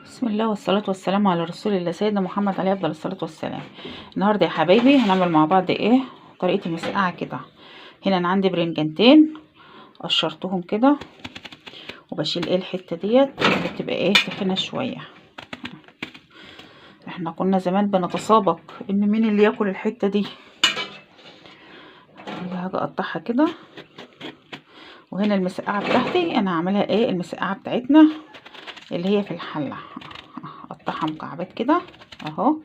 بسم الله والصلاة والسلام على رسول الله سيدنا محمد عليه أفضل الصلاة والسلام. النهاردة يا حبايبي هنعمل مع بعض طريقة المسقعة كده. هنا أنا عندي برنجانتين قشرتهم كده وبشيل الحتة ديت اللي بتبقى تخينة شوية. احنا كنا زمان بنتسابق ان مين اللي ياكل الحتة دي. هاجي اقطعها كده. وهنا المسقعة بتاعتي انا هعملها المسقعة بتاعتنا اللي هي في الحلة. اقطعها مكعبات كده اهو.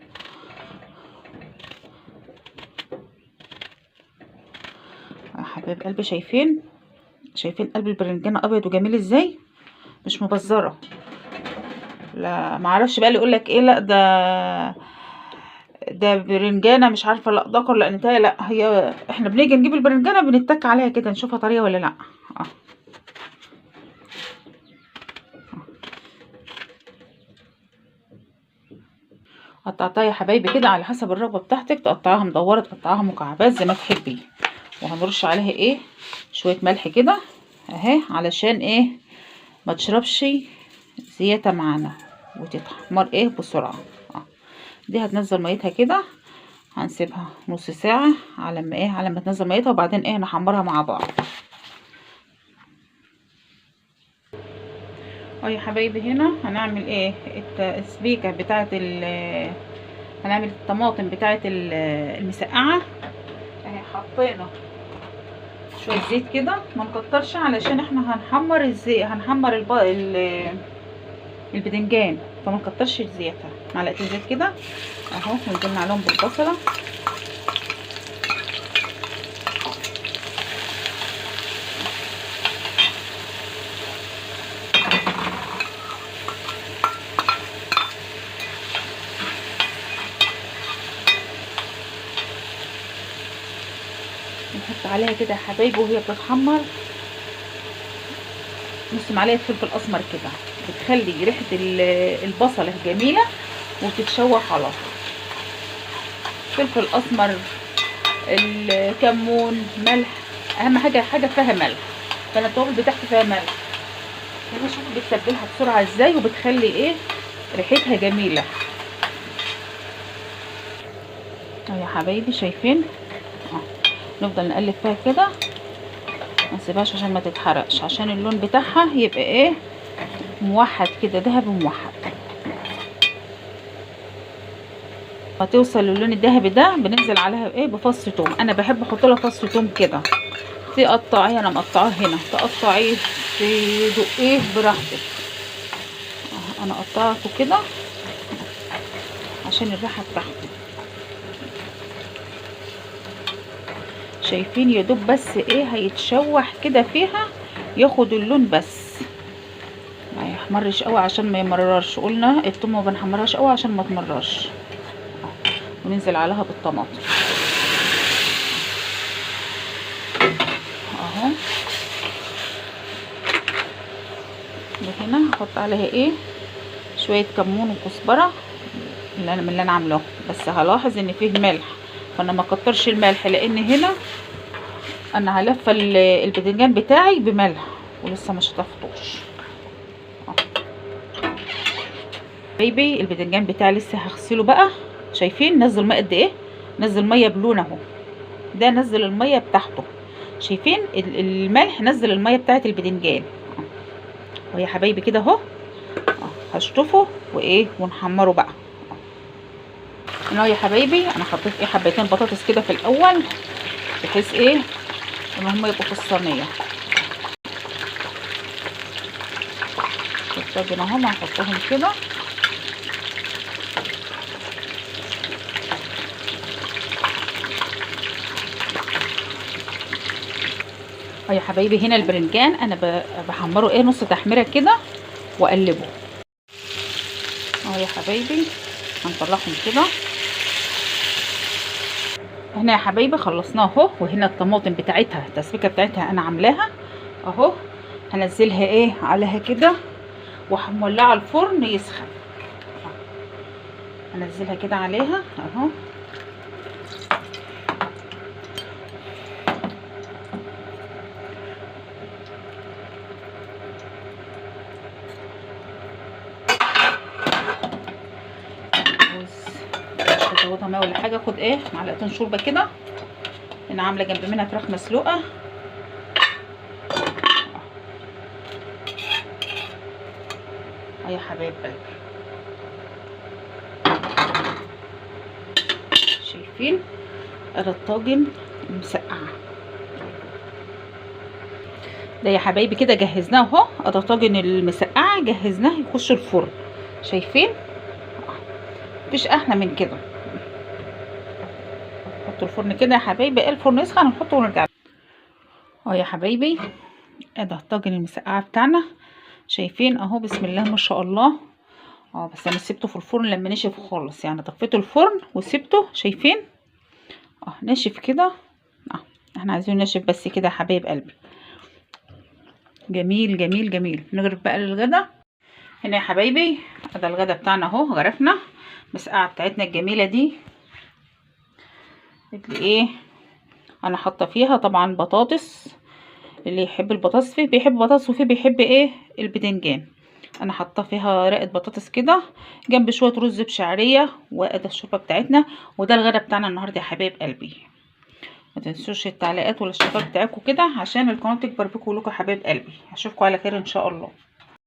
يا حبايب قلبي شايفين قلب البرنجانة ابيض وجميل ازاي، مش مبزره. لا معرفش بقى اللي يقولك لا ده برنجانه مش عارفه، لا ذكر لا انتهى، لا هي احنا بنيجي نجيب البرنجانه بنتك عليها كده نشوفها طريه ولا لا. قطعتها يا حبايبي كده على حسب الرغبه بتاعتك، تقطعها مدوره تقطعها مكعبات زي ما تحبي. وهنرش عليها شويه ملح كده اهي علشان ما تشربش زياده معانا وتتحمر بسرعه. دي هتنزل ميتها كده، هنسيبها نص ساعه على ما تنزل ميتها، وبعدين نحمرها مع بعض. يا حبايبي هنا هنعمل التسبيكه بتاعه هنعمل الطماطم بتاعه المسقعه. حطينا شويه زيت كده ما نكترش علشان احنا هنحمر الزيت، هنحمر البدنجان، فما نكترش زيتها. معلقتين زيت كده اهو، ونزلنا عليهم بالبصله. نحط عليها كده يا حبايبي وهي بتتحمر نص معلقه فلفل اسمر كده، بتخلي ريحه البصله جميله وتتشوح على طول. فلفل اسمر، الكمون، ملح، اهم حاجه فيها ملح. فانا التوابل بتاعتي فيها ملح. هنا شوفوا بتتبلها بسرعه ازاي وبتخلي ريحتها جميله. يا حبايبي شايفين نفضل نقلب فيها كده، ما نسيبهاش عشان ما تتحرقش، عشان اللون بتاعها يبقى موحد كده، ذهبي موحد. هتوصل للون الذهبي ده بننزل عليها بفص توم. انا بحب احط لها فص توم كده. تقطعيه، انا مقطعاه هنا، تقطعيه تدقيه براحتك. انا قطعته كده عشان الريحه بتاعته. شايفين يا دوب بس هيتشوح كده فيها، ياخد اللون بس، ما يحمرش قوي عشان ما يمررش. قلنا الثوم ما بنحمرهاش قوي عشان ما تمررش. وننزل عليها بالطماطم اهو. وهنا هحط عليها شويه كمون وكزبره من اللي انا عاملاه، بس هلاحظ ان فيه ملح، فانا ما كترش الملح لان هنا انا هلفه الباذنجان بتاعي بملح ولسه ما شطفتوش. بيبي الباذنجان بتاعي لسه هغسله بقى. شايفين نزل ميه قد نزل ميه بلون اهو، ده نزل الميه بتاعته. شايفين الملح نزل الميه بتاعت الباذنجان. ويا حبايبي كده اهو هشطفه ونحمره بقى. هنا يا حبايبي انا حطيت حبتين بطاطس كده في الاول، بحيث ان هم يبقوا في الصينيه. الطاجن اهو هنحطهم كده. يا حبايبي هنا البرنجان انا بحمره نص تحميره كده واقلبه. يا حبايبي هنطلعهم كده. هنا يا حبايبي خلصناه اهو. وهنا الطماطم بتاعتها التسبيكه بتاعتها انا عاملاها اهو. هنزلها عليها كده وهنولعها الفرن يسخن. هنزلها كده عليها اهو. ازودها ميه ولا حاجه. اخد ايه معلقتين شوربه كده. انا عامله جنب منها فراخ مسلوقه. يا حبايب قلبي شايفين ادي الطاجن المسقعه ده يا حبايبي. كده جهزناه اهو. ادي طاجن المسقعه جهزناه يخش الفرن. شايفين مفيش احلى من كده. نحطه الفرن كده يا حبايبي. الفرن يسخن نحطه ونرجع اهو يا حبايبي. ادي الطاجن المسقعه بتاعنا. شايفين اهو بسم الله ما شاء الله. بس انا سبته في الفرن لما نشف خالص، يعني طفيته الفرن وسبته. شايفين ناشف كده. احنا عايزين ناشف بس كده يا حبايب قلبي. جميل جميل جميل. نغرف بقى للغدا هنا يا حبايبي. ده الغدا بتاعنا اهو. غرفنا المسقعه بتاعتنا الجميله دي اللي ايه انا حاطه فيها طبعا بطاطس. اللي يحب البطاطس فيه بيحب بطاطس، وفيه بيحب ايه البدنجان. انا حاطه فيها رقه بطاطس كده جنب شويه رز بشعريه. وادي الشوربه بتاعتنا. وده الغدا بتاعنا النهارده يا حبايب قلبي. ما تنسوش التعليقات والاشتراك بتاعكم كده عشان القناه تكبر بيكم ولكم يا حبايب قلبي. اشوفكم على خير ان شاء الله.